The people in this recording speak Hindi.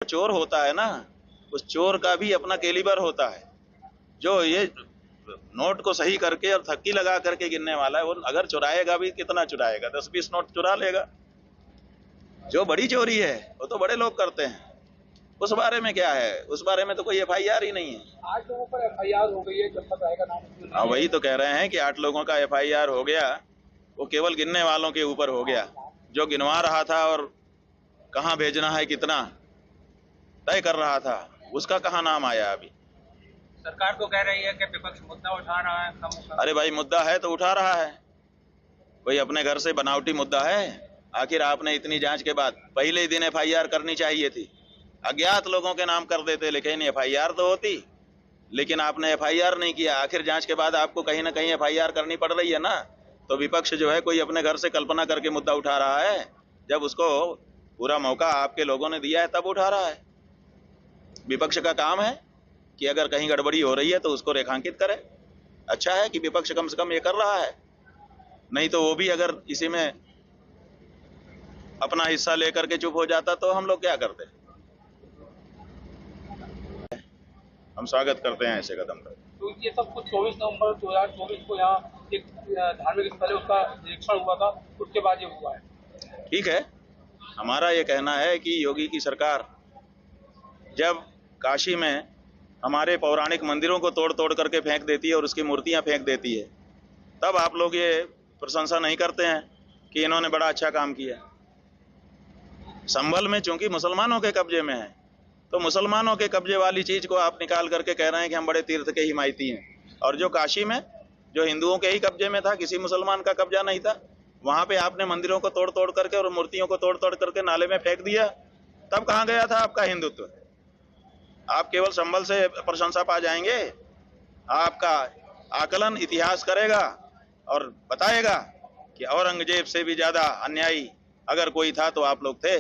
चोर होता है ना, उस चोर का भी अपना कैलिबर होता है। जो ये नोट को सही करके और थक्की लगा करके गिनने वाला है, वो अगर चुराएगा भी कितना चुराएगा, 10-20 नोट चुरा लेगा। जो बड़ी चोरी है वो तो बड़े लोग करते हैं, उस बारे में क्या है, उस बारे में तो कोई FIR ही नहीं है। 8 लोगों पर FIR हो गई है, जब तक आएगा नाम। हाँ, वही तो कह रहे हैं कि 8 लोगों का FIR हो गया, वो केवल गिनने वालों के ऊपर हो गया। जो गिनवा रहा था और कहाँ भेजना है कितना तय कर रहा था, उसका कहाँ नाम आया अभी। सरकार तो कह रही है कि विपक्ष मुद्दा उठा रहा है कम का। अरे भाई, मुद्दा है तो उठा रहा है, कोई अपने घर से बनावटी मुद्दा है? आखिर आपने इतनी जांच के बाद पहले ही दिन FIR करनी चाहिए थी। अज्ञात लोगों के नाम कर देते, लेकिन FIR तो होती, लेकिन आपने FIR नहीं किया। आखिर जांच के बाद आपको कहीं ना कहीं FIR करनी पड़ रही है ना। तो विपक्ष जो है कोई अपने घर से कल्पना करके मुद्दा उठा रहा है, जब उसको पूरा मौका आपके लोगों ने दिया है तब उठा रहा है। विपक्ष का काम है कि अगर कहीं गड़बड़ी हो रही है तो उसको रेखांकित करे। अच्छा है कि विपक्ष कम से कम ये कर रहा है, नहीं तो वो भी अगर इसी में अपना हिस्सा लेकर के चुप हो जाता तो हम लोग क्या करते। हम स्वागत करते हैं ऐसे कदम का। तो ये सब कुछ 24 नवंबर 2024 को यहाँ एक धार्मिक स्थल है, उसका निरीक्षण हुआ था, उसके बाद ये हुआ है। ठीक है, हमारा ये कहना है कि योगी की सरकार जब काशी में हमारे पौराणिक मंदिरों को तोड़ तोड़ करके फेंक देती है और उसकी मूर्तियां फेंक देती है, तब आप लोग ये प्रशंसा नहीं करते हैं कि इन्होंने बड़ा अच्छा काम किया। संभल में चूंकि मुसलमानों के कब्जे में है, तो मुसलमानों के कब्जे वाली चीज को आप निकाल करके कह रहे हैं कि हम बड़े तीर्थ के हिमायती हैं। और जो काशी में जो हिंदुओं के ही कब्जे में था, किसी मुसलमान का कब्जा नहीं था, वहां पे आपने मंदिरों को तोड़ तोड़ करके और मूर्तियों को तोड़ तोड़ करके नाले में फेंक दिया, तब कहाँ गया था आपका हिंदुत्व? आप केवल संभल से प्रशंसा पा जाएंगे? आपका आकलन इतिहास करेगा और बताएगा कि औरंगजेब से भी ज्यादा अन्यायी अगर कोई था तो आप लोग थे।